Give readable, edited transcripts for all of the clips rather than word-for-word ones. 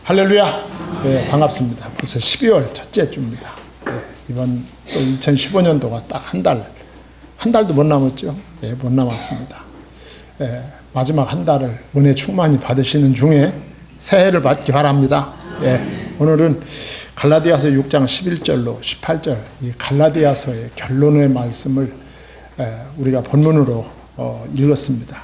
할렐루야. 네, 반갑습니다. 벌써 12월 첫째 주입니다. 네, 이번 2015년도가 딱 한 달도 못 남았죠. 네, 못 남았습니다. 네, 마지막 한 달을 은혜 충만히 받으시는 중에 새해를 받기 바랍니다. 네, 오늘은 갈라디아서 6장 11절로 18절 이 갈라디아서의 결론의 말씀을 우리가 본문으로 읽었습니다.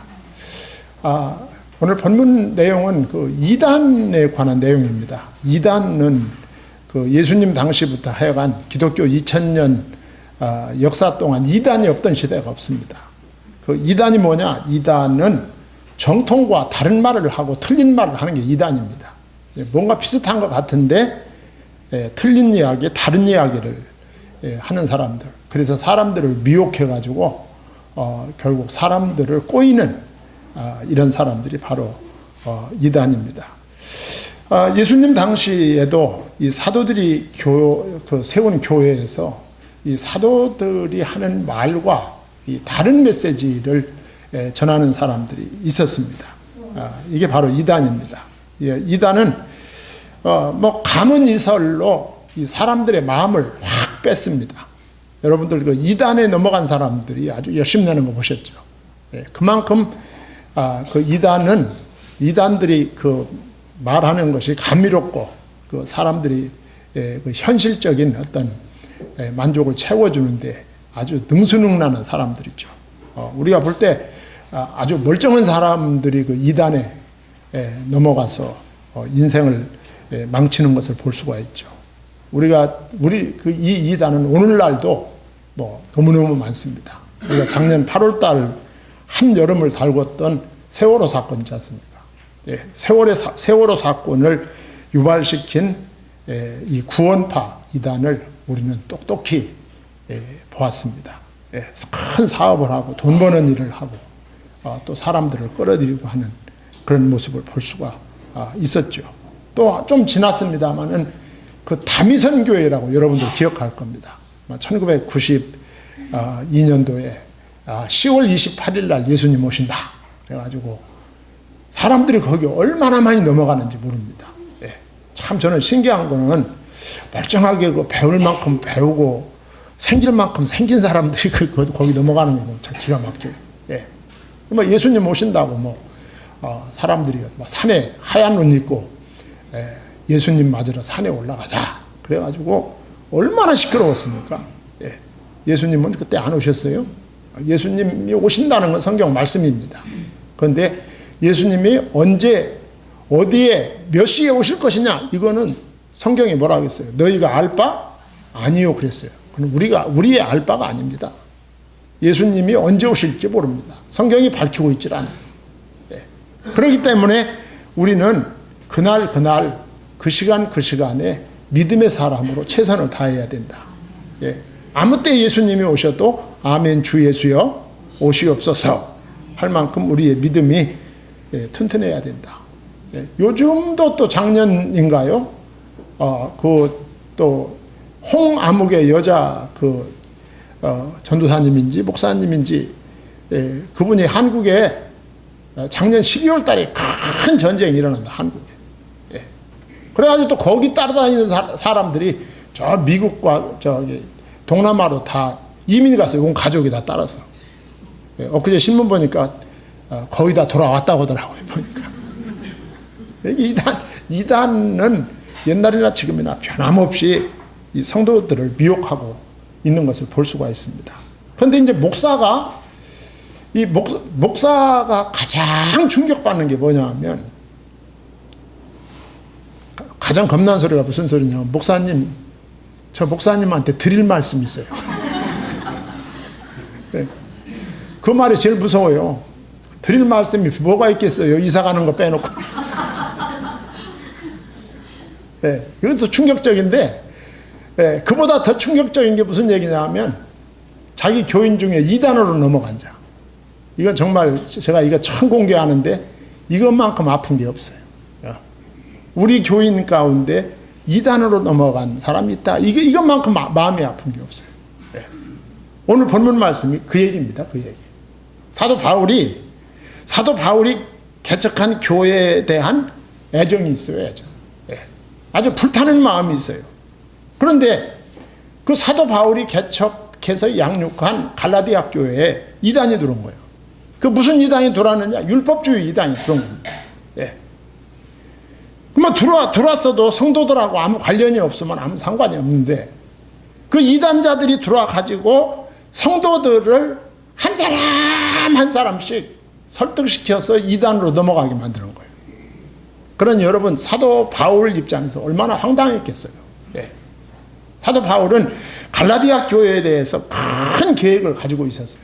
오늘 본문 내용은 그 이단에 관한 내용입니다. 이단은 그 예수님 당시부터 하여간 기독교 2000년 역사 동안 이단이 없던 시대가 없습니다. 그 이단이 뭐냐? 이단은 정통과 다른 말을 하고 틀린 말을 하는 게 이단입니다. 뭔가 비슷한 것 같은데 틀린 이야기, 다른 이야기를 하는 사람들. 그래서 사람들을 미혹해가지고 결국 사람들을 꼬이는 이런 사람들이 바로 이단입니다. 예수님 당시에도 이 사도들이 세운 교회에서 이 사도들이 하는 말과 이 다른 메시지를 전하는 사람들이 있었습니다. 이게 바로 이단입니다. 이단은 가문이설로 이 사람들의 마음을 확 뺐습니다. 여러분들 그 이단에 넘어간 사람들이 아주 열심내는 거 보셨죠? 그만큼 그 이단들이 그 말하는 것이 감미롭고 그 사람들이 그 현실적인 어떤 만족을 채워주는데 아주 능수능란한 사람들이죠. 우리가 볼 때 아주 멀쩡한 사람들이 그 이단에 넘어가서 인생을 망치는 것을 볼 수가 있죠. 우리 그 이 이단은 오늘날도 너무너무 많습니다. 우리가 작년 8월달 한 여름을 달궜던 세월호 사건 있지 않습니까? 세월호 사건을 유발시킨 이 구원파 이단을 우리는 똑똑히 보았습니다. 큰 사업을 하고 돈 버는 일을 하고 또 사람들을 끌어들이고 하는 그런 모습을 볼 수가 있었죠. 또 좀 지났습니다만은 그 다미선교회라고 여러분들 기억할 겁니다. 1992년도에 10월 28일 날 예수님 오신다. 그래가지고 사람들이 거기 얼마나 많이 넘어가는지 모릅니다. 참 저는 신기한 거는 멀쩡하게 그 배울 만큼 배우고 생길 만큼 생긴 사람들이 거기 넘어가는 거 참 기가 막혀요. 예수님 오신다고 사람들이 산에 하얀 옷 입고 예수님 맞으러 산에 올라가자. 그래가지고 얼마나 시끄러웠습니까? 예수님은 그때 안 오셨어요. 예수님이 오신다는 건 성경 말씀입니다. 그런데 예수님이 언제 어디에 몇 시에 오실 것이냐 이거는 성경이 뭐라고 했어요? 너희가 알 바? 아니요 그랬어요. 우리의 알 바가 아닙니다. 예수님이 언제 오실지 모릅니다. 성경이 밝히고 있질 않아요. 그렇기 때문에 우리는 그날 그 시간에 믿음의 사람으로 최선을 다해야 된다. 아무 때 예수님이 오셔도 아멘 주 예수여 오시옵소서 할 만큼 우리의 믿음이 튼튼해야 된다. 요즘도 또 작년인가요? 또 홍아묵의 여자 전도사님인지 목사님인지 그분이 한국에 작년 12월 달에 큰 전쟁이 일어난다. 한국에. 그래가지고 또 거기 따라다니는 사람들이 저 미국과 저기 동남아로 다 이민 갔어요. 온 가족이 다 따라서. 엊그제 신문 보니까 거의 다 돌아왔다고 하더라고요. 보니까. 이단은 옛날이나 지금이나 변함없이 이 성도들을 미혹하고 있는 것을 볼 수가 있습니다. 그런데 이제 목사가 가장 충격받는 게 뭐냐 하면 가장 겁난 소리가 무슨 소리냐. 저 목사님한테 드릴 말씀이 있어요. 그 말이 제일 무서워요. 드릴 말씀이 뭐가 있겠어요? 이사 가는 거 빼놓고. 이것도 충격적인데, 그보다 더 충격적인 게 무슨 얘기냐 하면, 자기 교인 중에 이단으로 넘어간 자. 이건 정말 제가 이거 처음 공개하는데, 이것만큼 아픈 게 없어요. 우리 교인 가운데 이단으로 넘어간 사람이 있다. 이것만큼 마음이 아픈 게 없어요. 오늘 본문 말씀이 그 얘기입니다. 그 얘기. 사도 바울이 개척한 교회에 대한 애정이 있어요. 애정. 아주 불타는 마음이 있어요. 그런데 그 사도 바울이 개척해서 양육한 갈라디아 교회에 이단이 들어온 거예요. 그 무슨 이단이 들어왔느냐? 율법주의 이단이 들어온 겁니다. 그러면 들어왔어도 성도들하고 아무 관련이 없으면 아무 상관이 없는데, 그 이단자들이 들어와 가지고 성도들을 한 사람 한 사람씩 설득시켜서 이단으로 넘어가게 만드는 거예요. 그러니 여러분, 사도 바울 입장에서 얼마나 황당했겠어요. 사도 바울은 갈라디아 교회에 대해서 큰 계획을 가지고 있었어요.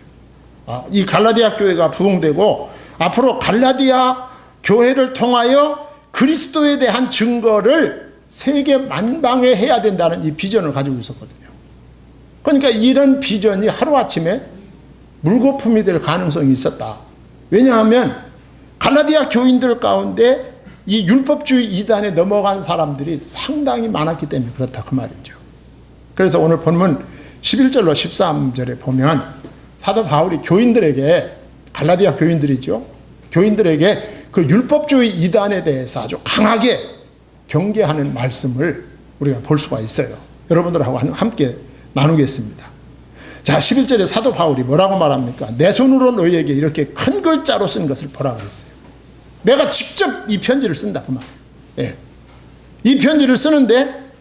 이 갈라디아 교회가 부흥되고 앞으로 갈라디아 교회를 통하여 그리스도에 대한 증거를 세계 만방에 해야 된다는 이 비전을 가지고 있었거든요. 그러니까 이런 비전이 하루아침에 물거품이 될 가능성이 있었다. 왜냐하면 갈라디아 교인들 가운데 이 율법주의 이단에 넘어간 사람들이 상당히 많았기 때문에 그렇다, 그 말이죠. 그래서 오늘 본문 11절로 13절에 보면 사도 바울이 교인들에게, 갈라디아 교인들이죠, 교인들에게 그 율법주의 이단에 대해서 아주 강하게 경계하는 말씀을 우리가 볼 수가 있어요. 여러분들하고 함께 나누겠습니다. 자, 11절에 사도 바울이 뭐라고 말합니까? 내 손으로 너희에게 이렇게 큰 글자로 쓴 것을 보라고 했어요. 내가 직접 이 편지를 쓴다, 그 말. 이 편지를 쓰는데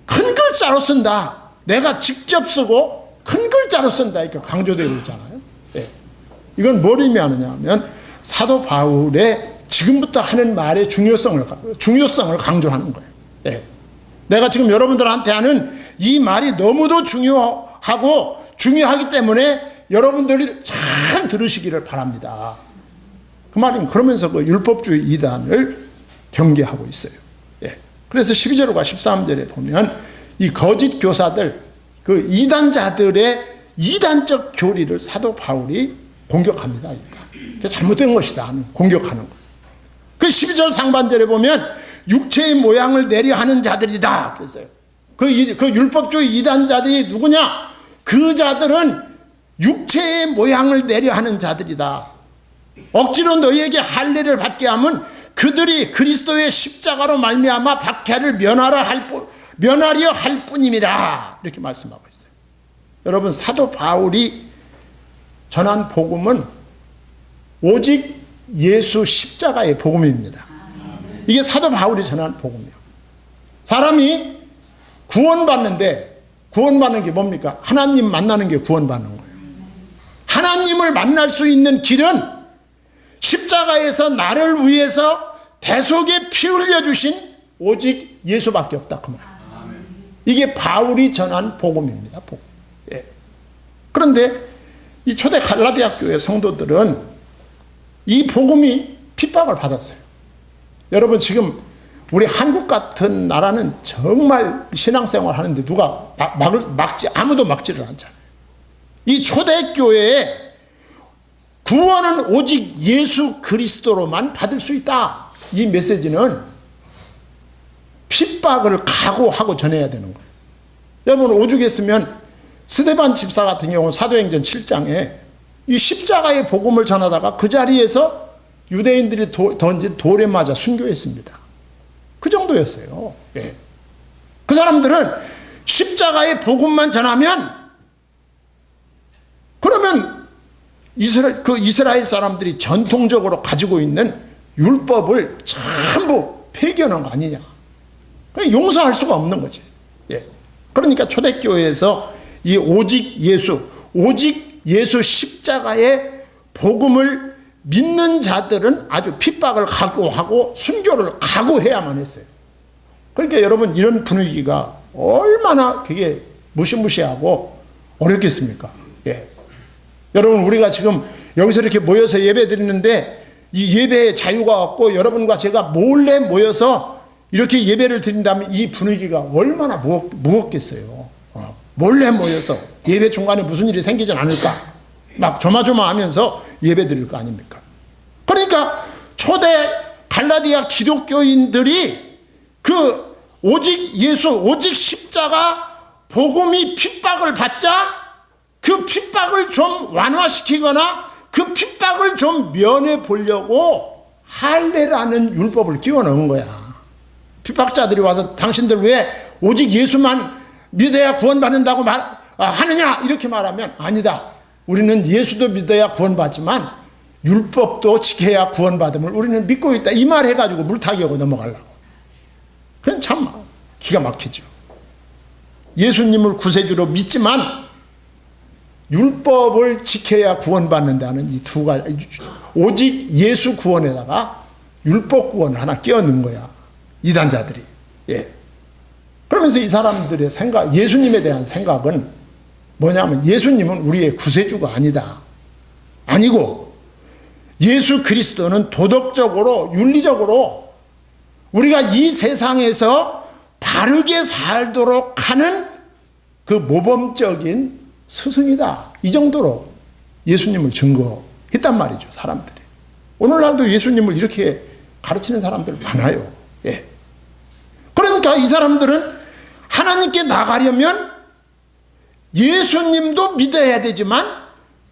큰 글자로 쓴다. 내가 직접 쓰고 큰 글자로 쓴다, 이렇게 강조되고 있잖아요. 이건 뭘 의미하느냐 하면 사도 바울의 지금부터 하는 말의 중요성을 강조하는 거예요. 내가 지금 여러분들한테 하는 이 말이 너무도 중요하기 때문에 여러분들이 잘 들으시기를 바랍니다. 그 말은 그러면서 그 율법주의 이단을 경계하고 있어요. 그래서 12절과 13절에 보면 이 거짓 교사들, 그 이단자들의 이단적 교리를 사도 바울이 공격합니다. 그러니까 잘못된 것이다 하는, 공격하는 거예요. 그 12절 상반절에 보면 육체의 모양을 내려 하는 자들이다 그랬어요. 그 율법주의 이단자들이 누구냐? 그 자들은 육체의 모양을 내려 하는 자들이다. 억지로 너희에게 할례를 받게 하면 그들이 그리스도의 십자가로 말미암아 박해를 면하려 할 뿐임이라, 이렇게 말씀하고 있어요. 여러분, 사도 바울이 전한 복음은 오직 예수 십자가의 복음입니다. 이게 사도 바울이 전한 복음이에요. 사람이 구원받는데, 구원받는 게 뭡니까? 하나님 만나는 게 구원받는 거예요. 하나님을 만날 수 있는 길은 십자가에서 나를 위해서 대속에 피 흘려주신 오직 예수밖에 없다, 그 말. 이게 바울이 전한 복음입니다. 복음. 그런데 이 초대 갈라디아 교회 성도들은 이 복음이 핍박을 받았어요. 여러분, 지금 우리 한국 같은 나라는 정말 신앙생활 하는데 누가 아무도 막지를 않잖아요. 이 초대교회에 구원은 오직 예수 그리스도로만 받을 수 있다. 이 메시지는 핍박을 각오하고 전해야 되는 거예요. 여러분, 오죽했으면 스데반 집사 같은 경우는 사도행전 7장에 이 십자가의 복음을 전하다가 그 자리에서 유대인들이 던진 돌에 맞아 순교했습니다. 그 정도였어요. 그 사람들은 십자가의 복음만 전하면, 그러면 이스라엘 사람들이 전통적으로 가지고 있는 율법을 전부 폐기하는 거 아니냐. 용서할 수가 없는 거지. 그러니까 초대교회에서 이 오직 예수 십자가의 복음을 믿는 자들은 아주 핍박을 각오하고 순교를 각오해야만 했어요. 그러니까 여러분, 이런 분위기가 얼마나 그게 무시무시하고 어렵겠습니까? 여러분, 우리가 지금 여기서 이렇게 모여서 예배 드리는데 이 예배의 자유가 없고 여러분과 제가 몰래 모여서 이렇게 예배를 드린다면 이 분위기가 얼마나 무겁겠어요. 몰래 모여서 예배 중간에 무슨 일이 생기진 않을까, 막 조마조마하면서 예배 드릴 거 아닙니까? 그러니까 초대 갈라디아 기독교인들이 그 오직 십자가 복음이 핍박을 받자 그 핍박을 좀 완화시키거나 그 핍박을 좀 면해 보려고 할례라는 율법을 끼워 넣은 거야. 핍박자들이 와서 당신들 왜 오직 예수만 믿어야 구원받는다고 하느냐 이렇게 말하면 아니다. 우리는 예수도 믿어야 구원받지만 율법도 지켜야 구원받음을 우리는 믿고 있다. 이 말 해가지고 물타기하고 넘어가려고. 그건 참 기가 막히죠. 예수님을 구세주로 믿지만 율법을 지켜야 구원받는다는 이 두 가지, 오직 예수 구원에다가 율법 구원을 하나 끼워 넣은 거야. 이단자들이. 예. 그러면서 이 사람들의 생각, 예수님에 대한 생각은 뭐냐면 예수님은 우리의 구세주가 아니다. 아니고 예수 그리스도는 도덕적으로 윤리적으로 우리가 이 세상에서 바르게 살도록 하는 그 모범적인 스승이다. 이 정도로 예수님을 증거했단 말이죠. 사람들이. 오늘날도 예수님을 이렇게 가르치는 사람들 많아요. 예. 그러니까 이 사람들은 하나님께 나가려면 예수님도 믿어야 되지만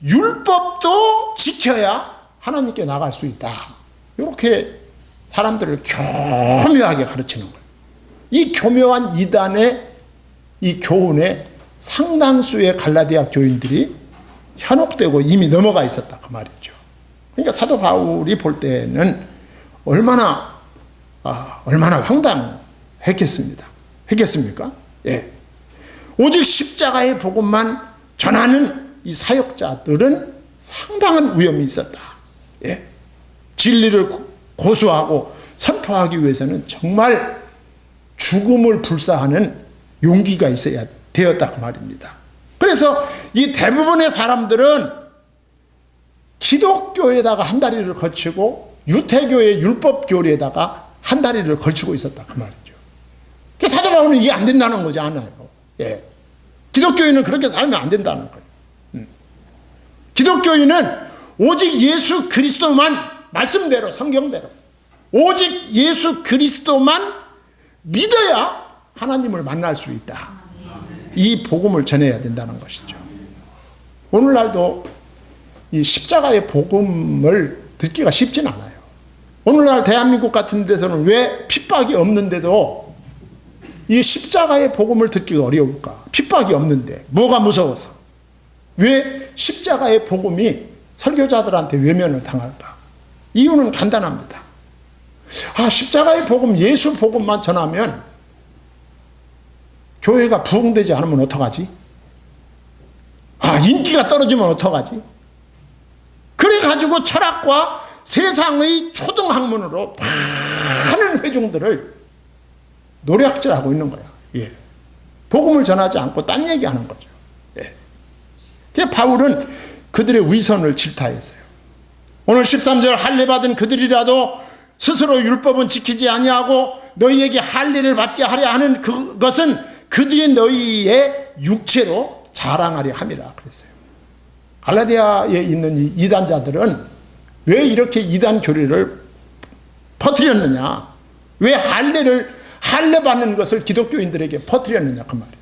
율법도 지켜야 하나님께 나갈 수 있다. 이렇게 사람들을 교묘하게 가르치는 거예요. 이 교묘한 이단의 이 교훈에 상당수의 갈라디아 교인들이 현혹되고 이미 넘어가 있었다 그 말이죠. 그러니까 사도 바울이 볼 때는 얼마나 황당했겠습니까? 예. 오직 십자가의 복음만 전하는 이 사역자들은 상당한 위험이 있었다. 예. 진리를 고수하고 선포하기 위해서는 정말 죽음을 불사하는 용기가 있어야 되었다 그 말입니다. 그래서 이 대부분의 사람들은 기독교에다가 한 다리를 걸치고 유태교의 율법 교리에다가 한 다리를 걸치고 있었다 그 말이죠. 사도 바울은 이해 안 된다는 거지 않아요. 예. 기독교인은 그렇게 살면 안 된다는 거예요. 기독교인은 오직 예수 그리스도만 말씀대로 성경대로 오직 예수 그리스도만 믿어야 하나님을 만날 수 있다. 이 복음을 전해야 된다는 것이죠. 오늘날도 이 십자가의 복음을 듣기가 쉽진 않아요. 오늘날 대한민국 같은 데서는 왜 핍박이 없는데도 이 십자가의 복음을 듣기가 어려울까? 핍박이 없는데 뭐가 무서워서? 왜 십자가의 복음이 설교자들한테 외면을 당할까? 이유는 간단합니다. 십자가의 복음, 예수 복음만 전하면 교회가 부흥되지 않으면 어떡하지? 인기가 떨어지면 어떡하지? 그래가지고 철학과 세상의 초등학문으로 많은 회중들을 노략질하고 있는 거야. 예. 복음을 전하지 않고 딴 얘기하는 거죠. 예. 그래서 바울은 그들의 위선을 질타했어요. 오늘 13절 할례 받은 그들이라도 스스로 율법은 지키지 아니하고 너희에게 할례를 받게 하려 하는 그것은 그들이 너희의 육체로 자랑하려 함이라 그랬어요. 갈라디아에 있는 이 이단자들은 왜 이렇게 이단 교리를 퍼뜨렸느냐? 왜 할례 받는 것을 기독교인들에게 퍼뜨렸느냐 그 말이에요.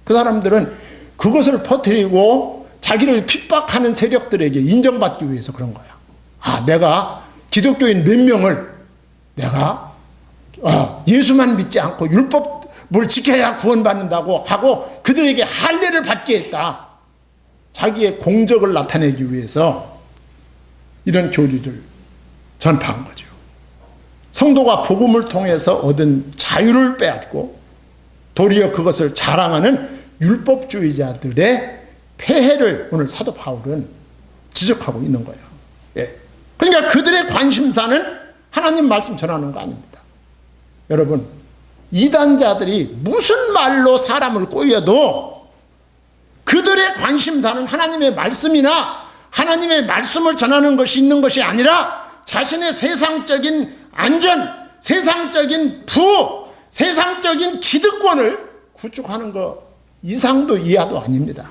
그 사람들은 그것을 퍼뜨리고 자기를 핍박하는 세력들에게 인정받기 위해서 그런 거야. 내가 기독교인 몇 명을 내가 예수만 믿지 않고 율법을 지켜야 구원받는다고 하고 그들에게 할례를 받게 했다. 자기의 공적을 나타내기 위해서 이런 교리를 전파한 거죠. 성도가 복음을 통해서 얻은 자유를 빼앗고 도리어 그것을 자랑하는 율법주의자들의 폐해를 오늘 사도 바울은 지적하고 있는 거예요. 예. 그러니까 그들의 관심사는 하나님 말씀 전하는 거 아닙니다. 여러분, 이단자들이 무슨 말로 사람을 꼬여도 그들의 관심사는 하나님의 말씀이나 하나님의 말씀을 전하는 것이 있는 것이 아니라 자신의 세상적인 안전, 세상적인 부호, 세상적인 기득권을 구축하는 것 이상도 이하도 아닙니다.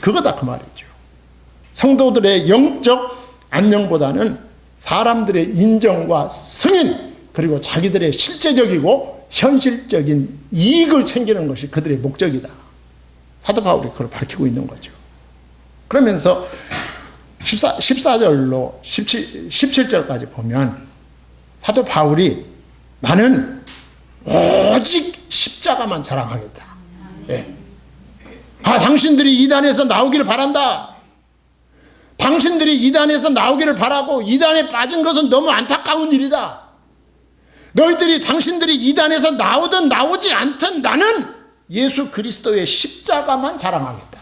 그거다 그 말이죠. 성도들의 영적 안녕보다는 사람들의 인정과 승인 그리고 자기들의 실제적이고 현실적인 이익을 챙기는 것이 그들의 목적이다. 사도 바울이 그걸 밝히고 있는 거죠. 그러면서 14절로 17절까지 보면 사도 바울이 나는 오직 십자가만 자랑하겠다. 예. 당신들이 이단에서 나오기를 바란다. 당신들이 이단에서 나오기를 바라고 이단에 빠진 것은 너무 안타까운 일이다. 너희들이 당신들이 이단에서 나오든 나오지 않든 나는 예수 그리스도의 십자가만 자랑하겠다.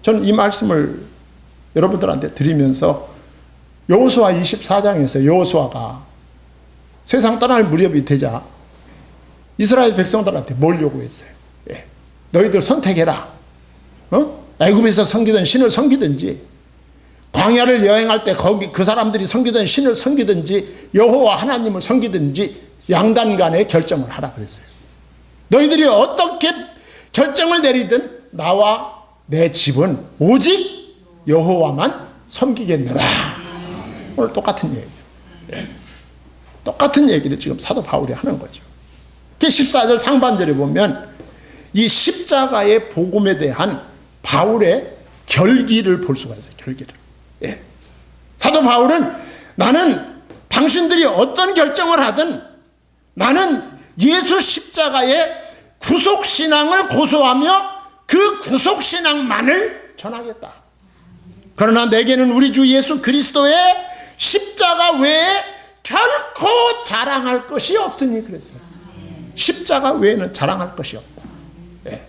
저는 이 말씀을 여러분들한테 드리면서 여호수아 24장에서 여호수아가 세상 떠날 무렵이 되자 이스라엘 백성들한테 뭘 요구했어요? 예. 너희들 선택해라. 애굽에서 섬기던 신을 섬기든지 광야를 여행할 때 거기 그 사람들이 섬기던 신을 섬기든지 여호와 하나님을 섬기든지 양단 간에 결정을 하라 그랬어요. 너희들이 어떻게 결정을 내리든 나와 내 집은 오직 여호와만 섬기겠노라. 오늘 똑같은 얘기예요. 예. 똑같은 얘기를 지금 사도 바울이 하는 거죠. 14절 상반절에 보면 이 십자가의 복음에 대한 바울의 결기를 볼 수가 있어요. 결기를. 예. 사도 바울은 나는 당신들이 어떤 결정을 하든 나는 예수 십자가의 구속신앙을 고소하며 그 구속신앙만을 전하겠다. 그러나 내게는 우리 주 예수 그리스도의 십자가 외에 결코 자랑할 것이 없으니 그랬어요. 십자가 외에는 자랑할 것이 없다. 예.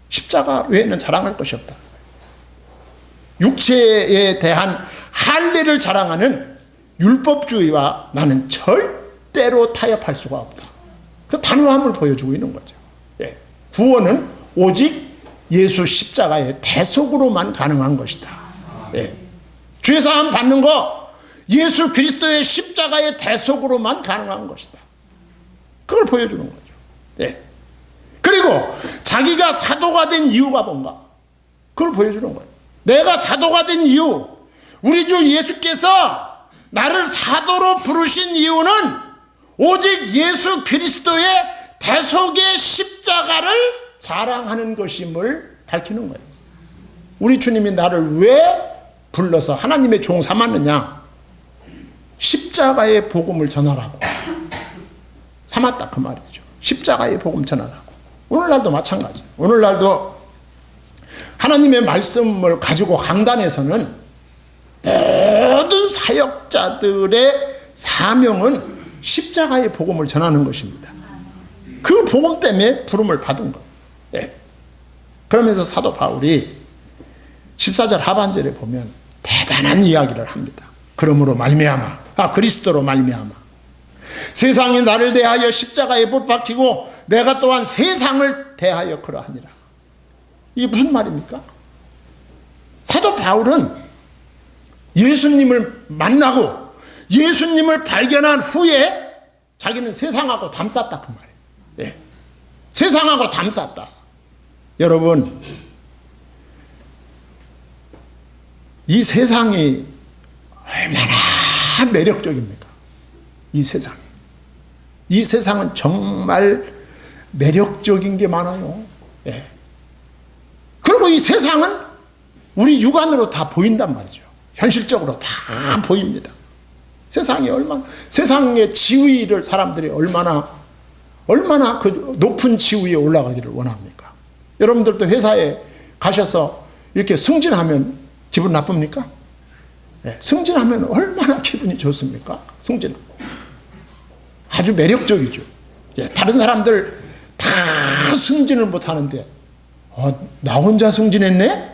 십자가 외에는 자랑할 것이 없다. 육체에 대한 할례를 자랑하는 율법주의와 나는 절대로 타협할 수가 없다. 그 단호함을 보여주고 있는 거죠. 예. 구원은 오직 예수 십자가의 대속으로만 가능한 것이다. 예. 죄사함 받는 거 예수 그리스도의 십자가의 대속으로만 가능한 것이다. 그걸 보여주는 거죠. 예. 그리고 자기가 사도가 된 이유가 뭔가 그걸 보여주는 거예요. 내가 사도가 된 이유, 우리 주 예수께서 나를 사도로 부르신 이유는 오직 예수 그리스도의 대속의 십자가를 자랑하는 것임을 밝히는 거예요. 우리 주님이 나를 왜 불러서 하나님의 종 삼았느냐? 십자가의 복음을 전하라고 삼았다 그 말이죠. 십자가의 복음 전하라고. 오늘날도 마찬가지. 오늘날도 하나님의 말씀을 가지고 강단에서는 모든 사역자들의 사명은 십자가의 복음을 전하는 것입니다. 그 복음 때문에 부름을 받은 것. 예. 그러면서 사도 바울이 14절 하반절에 보면 대단한 이야기를 합니다. 그러므로 말미암아, 그리스도로 말미암아 세상이 나를 대하여 십자가에 못 박히고 내가 또한 세상을 대하여 그러하니라. 이게 무슨 말입니까? 사도 바울은 예수님을 만나고 예수님을 발견한 후에 자기는 세상하고 담쌌다 그 말이에요. 예. 세상하고 담쌌다. 여러분, 이 세상이 얼마나 매력적입니까? 이 세상. 이 세상은 정말 매력적인 게 많아요. 예. 그리고 이 세상은 우리 육안으로 다 보인단 말이죠. 현실적으로 다 보입니다. 세상이 얼마나, 세상의 지위를 사람들이 얼마나 그 높은 지위에 올라가기를 원합니까? 여러분들도 회사에 가셔서 이렇게 승진하면 기분 나쁩니까? 네, 승진하면 얼마나 기분이 좋습니까? 승진하고. 아주 매력적이죠. 예, 다른 사람들 다 승진을 못하는데 나 혼자 승진했네?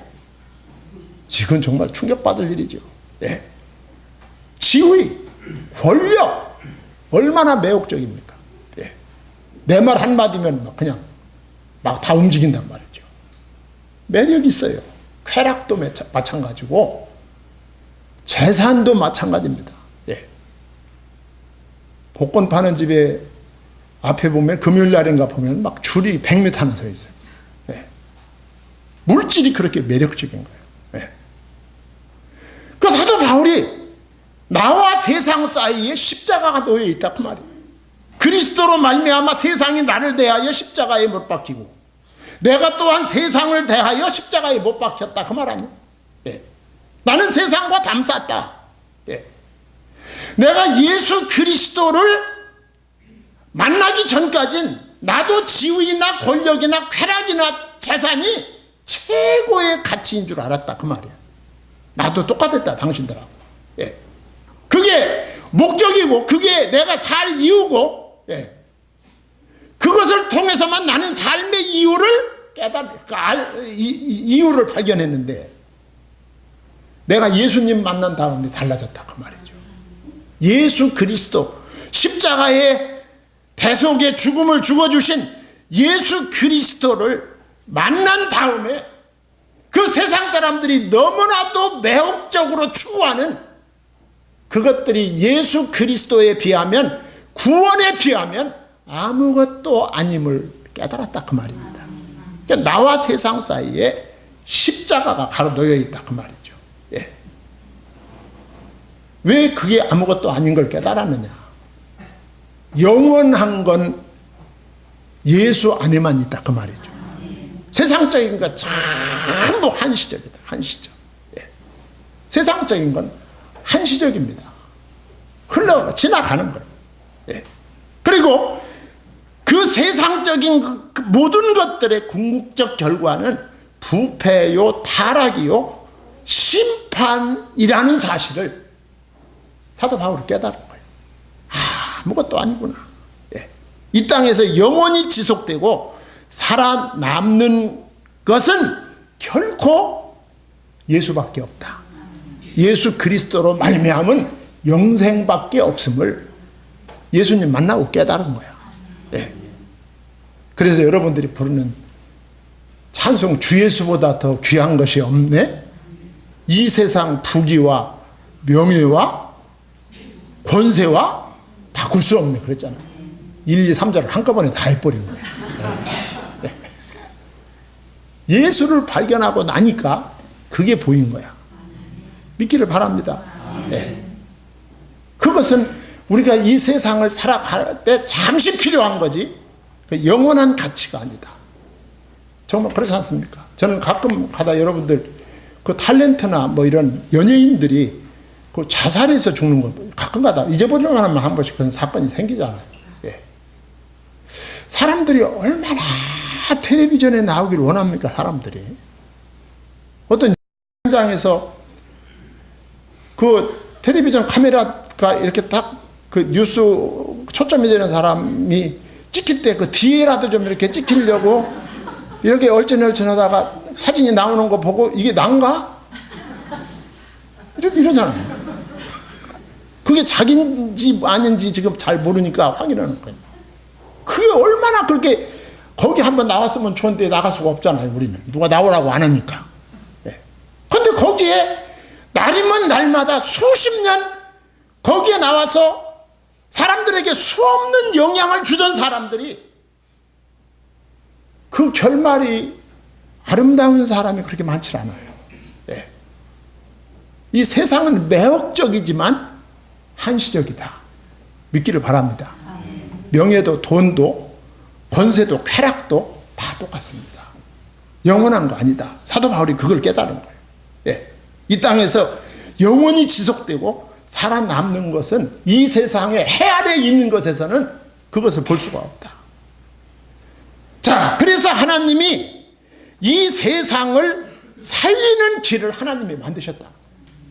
이건 정말 충격받을 일이죠. 예. 지위, 권력 얼마나 매혹적입니까? 예. 내 말 한마디면 그냥 막 다 움직인단 말이죠. 매력이 있어요. 쾌락도 마찬가지고 재산도 마찬가지입니다. 예. 복권 파는 집에 앞에 보면 금요일 날인가 보면 막 줄이 100m나 서 있어요. 예. 물질이 그렇게 매력적인 거예요. 예. 그 사도 바울이 나와 세상 사이에 십자가가 놓여 있다 그 말이에요. 그리스도로 말미암아 세상이 나를 대하여 십자가에 못 박히고 내가 또한 세상을 대하여 십자가에 못 박혔다 그 말 아니에요. 예. 나는 세상과 담쌌다. 예. 내가 예수 그리스도를 만나기 전까진 나도 지위나 권력이나 쾌락이나 재산이 최고의 가치인 줄 알았다 그 말이야. 나도 똑같았다 당신들하고. 예. 그게 목적이고 그게 내가 살 이유고, 예. 그것을 통해서만 나는 삶의 이유를 이유를 발견했는데, 내가 예수님 만난 다음에 달라졌다 그 말이죠. 예수 그리스도 십자가의 대속의 죽음을 죽어주신 예수 그리스도를 만난 다음에 그 세상 사람들이 너무나도 매혹적으로 추구하는 그것들이 예수 그리스도에 비하면, 구원에 비하면 아무것도 아님을 깨달았다 그 말입니다. 그러니까 나와 세상 사이에 십자가가 가로놓여 있다 그 말이죠. 예. 왜 그게 아무것도 아닌 걸 깨달았느냐? 영원한 건 예수 안에만 있다 그 말이죠. 세상적인 건 전부 한시적이다. 한시적. 예. 세상적인 건 한시적입니다. 흘러 지나가는 거예요. 예. 그리고 그 세상적인 그 모든 것들의 궁극적 결과는 부패요, 타락이요, 심판이라는 사실을 사도 바울이 깨달은 거예요. 아무것도 아니구나. 예. 이 땅에서 영원히 지속되고 살아남는 것은 결코 예수밖에 없다. 예수 그리스도로 말미암은 영생밖에 없음을 예수님 만나고 깨달은 거야. 예. 그래서 여러분들이 부르는 찬송 주 예수보다 더 귀한 것이 없네. 이 세상 부귀와 명예와 권세와 바꿀 수 없네 그랬잖아요. 1, 2, 3절을 한꺼번에 다 해버린 거예요. 예. 예수를 발견하고 나니까 그게 보인 거야. 믿기를 바랍니다. 예. 그것은 우리가 이 세상을 살아갈 때 잠시 필요한 거지 영원한 가치가 아니다. 정말 그렇지 않습니까? 저는 가끔 가다 여러분들 그 탤런트나 뭐 이런 연예인들이 그 자살해서 죽는 거 가끔 가다 잊어버리려면 한 번씩 그런 사건이 생기잖아요. 예. 사람들이 얼마나 텔레비전에 나오기를 원합니까? 사람들이 어떤 현장에서 그 텔레비전 카메라가 이렇게 딱 그 뉴스 초점이 되는 사람이 찍힐 때 그 뒤에라도 좀 이렇게 찍히려고 이렇게 얼씬얼씬하다가 사진이 나오는 거 보고 이게 난가? 이러잖아요. 그게 자기인지 아닌지 지금 잘 모르니까 확인하는 거예요. 그게 얼마나 그렇게 거기 한번 나왔으면 좋은데 나갈 수가 없잖아요. 우리는 누가 나오라고 안 하니까. 근데 거기에 날이면 날마다 수십 년 거기에 나와서 사람들에게 수없는 영향을 주던 사람들이 그 결말이 아름다운 사람이 그렇게 많지 않아요. 예. 이 세상은 매혹적이지만 한시적이다. 믿기를 바랍니다. 명예도 돈도 권세도 쾌락도 다 똑같습니다. 영원한 거 아니다. 사도 바울이 그걸 깨달은 거예요. 예. 이 땅에서 영원히 지속되고 살아남는 것은 이 세상의 해 아래 있는 것에서는 그것을 볼 수가 없다. 자, 그래서 하나님이 이 세상을 살리는 길을 하나님이 만드셨다.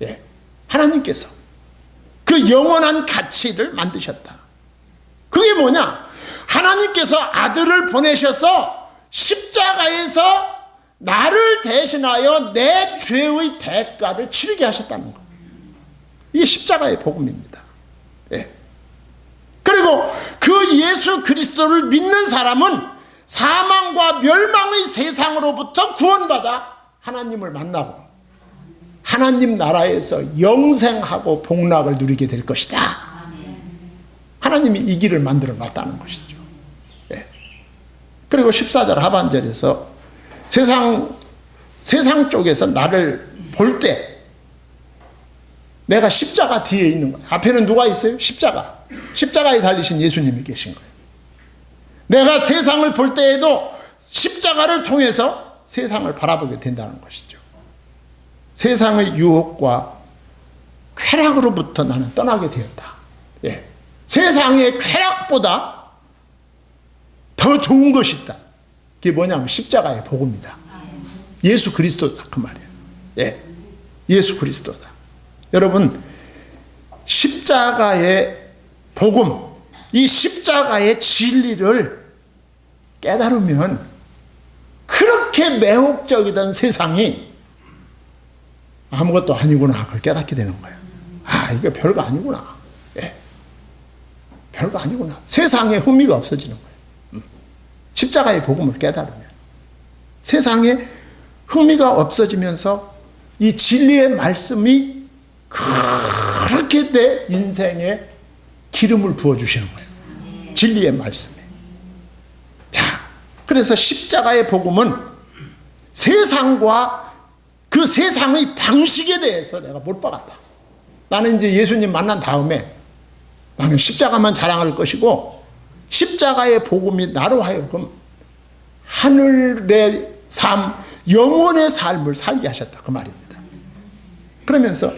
예. 하나님께서 그 영원한 가치를 만드셨다. 그게 뭐냐? 하나님께서 아들을 보내셔서 십자가에서 나를 대신하여 내 죄의 대가를 치르게 하셨다는 것. 이게 십자가의 복음입니다. 예. 그리고 그 예수 그리스도를 믿는 사람은 사망과 멸망의 세상으로부터 구원받아 하나님을 만나고 하나님 나라에서 영생하고 복락을 누리게 될 것이다. 하나님이 이 길을 만들어 놨다는 것이죠. 예. 그리고 14절 하반절에서 세상 쪽에서 나를 볼 때 내가 십자가 뒤에 있는 거예요. 앞에는 누가 있어요? 십자가에 달리신 예수님이 계신 거예요. 내가 세상을 볼 때에도 십자가를 통해서 세상을 바라보게 된다는 것이죠. 세상의 유혹과 쾌락으로부터 나는 떠나게 되었다. 예. 세상의 쾌락보다 더 좋은 것이 있다. 그게 뭐냐면 십자가의 복음이다. 예수 그리스도다 그 말이에요. 예, 예수 그리스도다. 여러분, 십자가의 복음, 이 십자가의 진리를 깨달으면 그렇게 매혹적이던 세상이 아무것도 아니구나, 그걸 깨닫게 되는 거예요. 아, 이거 별거 아니구나. 예, 별거 아니구나. 세상에 흥미가 없어지는 거예요. 십자가의 복음을 깨달으면 세상에 흥미가 없어지면서 이 진리의 말씀이 그렇게 내 인생에 기름을 부어주시는 거예요. 진리의 말씀에. 자, 그래서 십자가의 복음은 세상과 그 세상의 방식에 대해서 내가 못 박았다. 나는 이제 예수님 만난 다음에 나는 십자가만 자랑할 것이고 십자가의 복음이 나로 하여금 하늘의 삶, 영원의 삶을 살게 하셨다 그 말입니다. 그러면서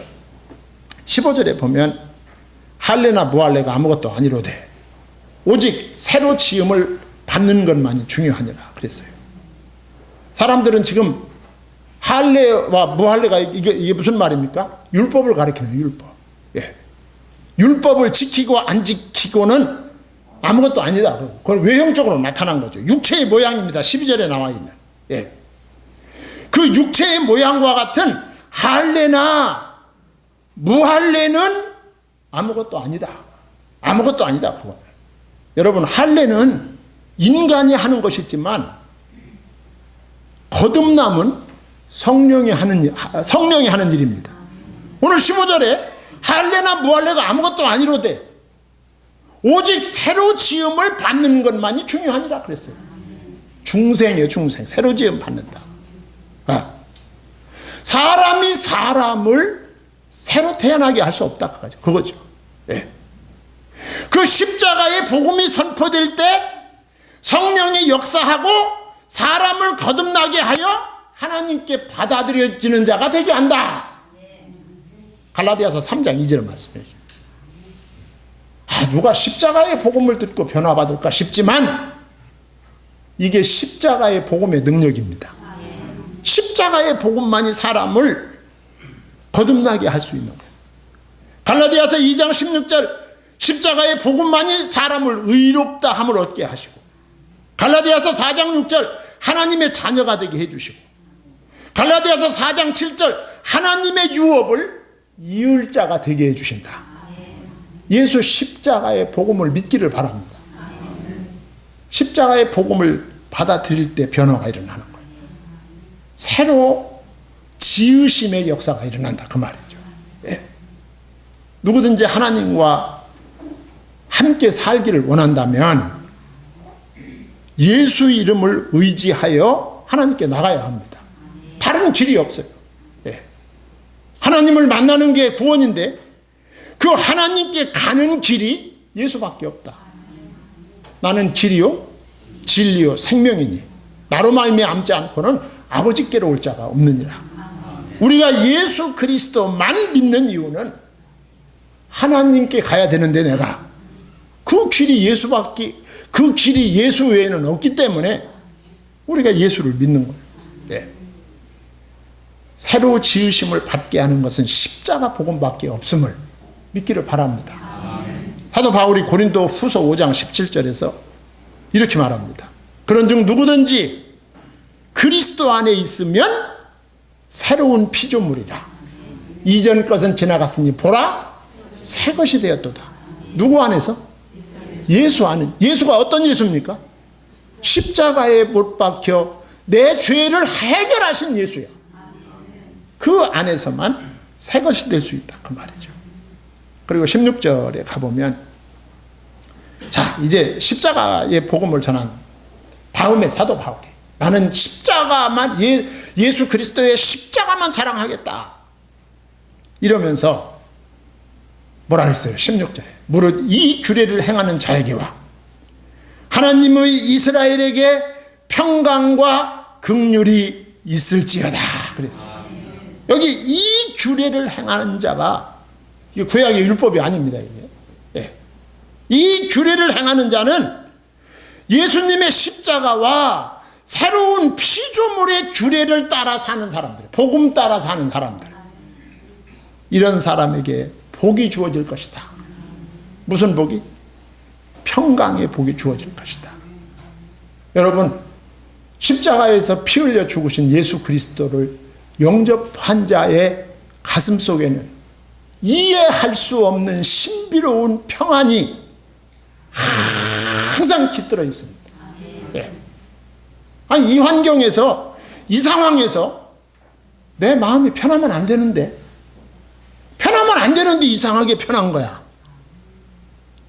15절에 보면 할례나 무할례가 아무것도 아니로되 오직 새로 지음을 받는 것만이 중요하니라 그랬어요. 사람들은 지금 할례와 무할례가 이게 무슨 말입니까? 율법을 가리키는 율법. 예. 율법을 지키고 안 지키고는 아무것도 아니다. 그건 외형적으로 나타난 거죠. 육체의 모양입니다. 12절에 나와 있는. 예. 그 육체의 모양과 같은 할례나 무할례는 아무것도 아니다. 아무것도 아니다. 그건. 여러분, 할례는 인간이 하는 것이지만 거듭남은 성령이 하는 일입니다. 오늘 15절에 할례나 무할례가 아무것도 아니로되 오직 새로 지음을 받는 것만이 중요하니라 그랬어요. 중생이에요, 중생. 새로 지음 받는다. 아. 사람이 사람을 새로 태어나게 할 수 없다. 그거죠. 예. 그 십자가의 복음이 선포될 때 성령이 역사하고 사람을 거듭나게 하여 하나님께 받아들여지는 자가 되게 한다. 갈라디아서 3장 2절 말씀이에요. 아, 누가 십자가의 복음을 듣고 변화받을까 싶지만 이게 십자가의 복음의 능력입니다. 십자가의 복음만이 사람을 거듭나게 할 수 있는 거예요. 갈라디아서 2장 16절 십자가의 복음만이 사람을 의롭다 함을 얻게 하시고 갈라디아서 4장 6절 하나님의 자녀가 되게 해주시고 갈라디아서 4장 7절 하나님의 유업을 이을 자가 되게 해주신다. 예수 십자가의 복음을 믿기를 바랍니다. 십자가의 복음을 받아들일 때 변화가 일어나는 거예요. 새로 지으심의 역사가 일어난다 그 말이죠. 예. 누구든지 하나님과 함께 살기를 원한다면 예수 이름을 의지하여 하나님께 나가야 합니다. 다른 길이 없어요. 예. 하나님을 만나는 게 구원인데 그 하나님께 가는 길이 예수밖에 없다. 나는 길이요 진리요 생명이니 나로 말미암지 않고는 아버지께로 올 자가 없느니라. 우리가 예수 그리스도만 믿는 이유는 하나님께 가야 되는데 내가 그 길이 예수밖에 그 길이 예수 외에는 없기 때문에 우리가 예수를 믿는 거예요. 네. 새로 지으심을 받게 하는 것은 십자가 복음밖에 없음을 믿기를 바랍니다. 사도 바울이 고린도 후서 5장 17절에서 이렇게 말합니다. 그런즉 누구든지 그리스도 안에 있으면 새로운 피조물이라. 이전 것은 지나갔으니 보라 새 것이 되었도다. 누구 안에서? 예수 안에. 예수가 어떤 예수입니까? 십자가에 못 박혀 내 죄를 해결하신 예수야. 그 안에서만 새 것이 될 수 있다 그 말이죠. 그리고 16절에 가보면 자 이제 십자가의 복음을 전한 다음에 사도 바울이 나는 십자가만 예수 그리스도의 십자가만 자랑하겠다 이러면서 뭐라 했어요? 16절에 무릇 이 규례를 행하는 자에게와 하나님의 이스라엘에게 평강과 긍휼이 있을지어다 그랬어요. 여기 이 규례를 행하는 자가 이게 구약의 율법이 아닙니다. 이게. 예. 이 규례를 행하는 자는 예수님의 십자가와 새로운 피조물의 규례를 따라 사는 사람들, 복음 따라 사는 사람들, 이런 사람에게 복이 주어질 것이다. 무슨 복이? 평강의 복이 주어질 것이다. 여러분, 십자가에서 피 흘려 죽으신 예수 그리스도를 영접한 자의 가슴 속에는 이해할 수 없는 신비로운 평안이 항상 깃들어 있습니다. 예. 아니, 이 환경에서, 이 상황에서 내 마음이 편하면 안 되는데, 편하면 안 되는데 이상하게 편한 거야.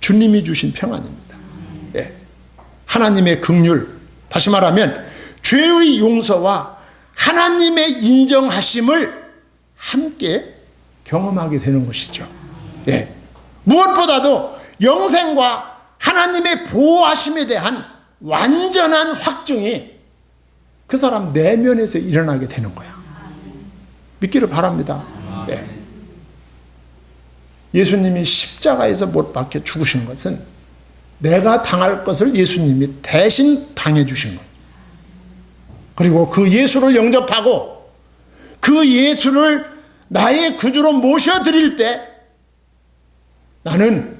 주님이 주신 평안입니다. 예. 하나님의 긍휼, 다시 말하면 죄의 용서와 하나님의 인정하심을 함께 경험하게 되는 것이죠. 예. 무엇보다도 영생과 하나님의 보호하심에 대한 완전한 확증이 그 사람 내면에서 일어나게 되는 거야. 믿기를 바랍니다. 예. 예수님이 십자가에서 못 박혀 죽으신 것은 내가 당할 것을 예수님이 대신 당해 주신 것. 그리고 그 예수를 영접하고 그 예수를 나의 구주로 모셔드릴 때 나는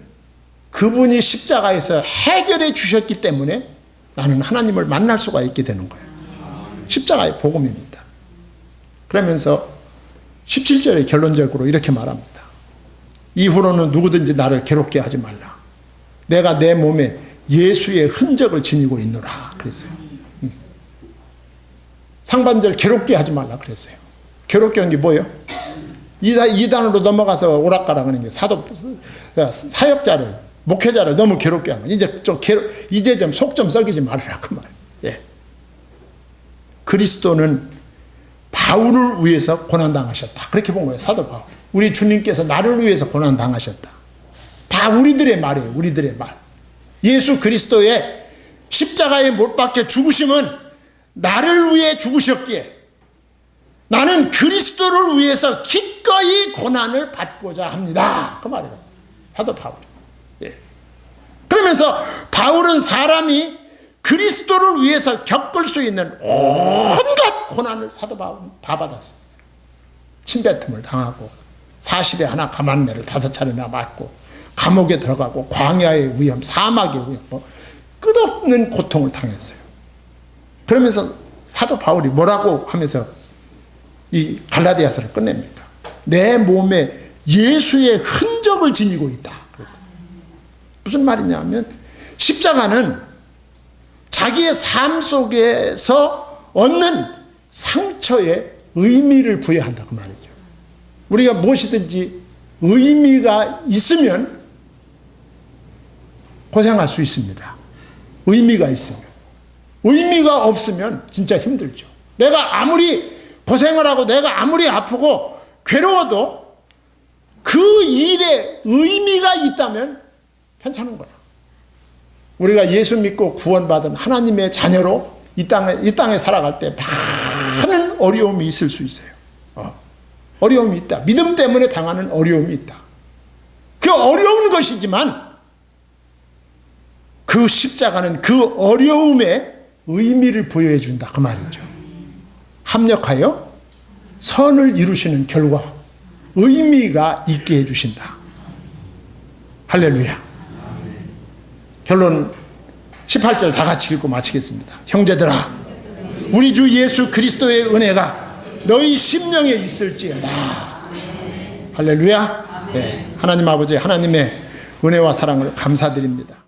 그분이 십자가에서 해결해 주셨기 때문에 나는 하나님을 만날 수가 있게 되는 거예요. 십자가의 복음입니다. 그러면서 17절에 결론적으로 이렇게 말합니다. 이후로는 누구든지 나를 괴롭게 하지 말라. 내가 내 몸에 예수의 흔적을 지니고 있노라 그랬어요. 상반절 괴롭게 하지 말라 그랬어요. 괴롭게 한 게 뭐예요? 이단으로 넘어가서 오락가락 하는 게 사역자를, 목회자를 너무 괴롭게 하는 거예요. 이제 좀 속 좀 썩이지 말으라 그 말. 예. 그리스도는 바울을 위해서 고난당하셨다. 그렇게 본 거예요. 사도 바울. 우리 주님께서 나를 위해서 고난당하셨다. 다 우리들의 말이에요. 우리들의 말. 예수 그리스도의 십자가에 못 박혀 죽으심은 나를 위해 죽으셨기에 나는 그리스도를 위해서 기꺼이 고난을 받고자 합니다. 그 말이에요. 사도 바울. 예. 그러면서 바울은 사람이 그리스도를 위해서 겪을 수 있는 온갖 고난을 사도 바울은 다 받았습니다. 침뱉음을 당하고 40에 하나 가만매를 5차례나 맞고 감옥에 들어가고 광야의 위험, 사막의 위험, 끝없는 고통을 당했어요. 그러면서 사도 바울이 뭐라고 하면서 이 갈라디아서를 끝냅니까? 내 몸에 예수의 흔적을 지니고 있다. 그랬어요. 무슨 말이냐면 십자가는 자기의 삶 속에서 얻는 상처에 의미를 부여한다 그 말이죠. 우리가 무엇이든지 의미가 있으면 고생할 수 있습니다. 의미가 있으면. 의미가 없으면 진짜 힘들죠. 내가 아무리 고생을 하고 내가 아무리 아프고 괴로워도 그 일에 의미가 있다면 괜찮은 거야. 우리가 예수 믿고 구원받은 하나님의 자녀로 이 땅에 살아갈 때 많은 어려움이 있을 수 있어요. 어려움이 있다. 믿음 때문에 당하는 어려움이 있다. 그 어려운 것이지만 그 십자가는 그 어려움에 의미를 부여해 준다 그 말이죠. 합력하여 선을 이루시는 결과 의미가 있게 해주신다. 할렐루야. 결론 18절 다 같이 읽고 마치겠습니다. 형제들아, 우리 주 예수 그리스도의 은혜가 너희 심령에 있을지어다. 할렐루야. 네. 하나님 아버지, 하나님의 은혜와 사랑을 감사드립니다.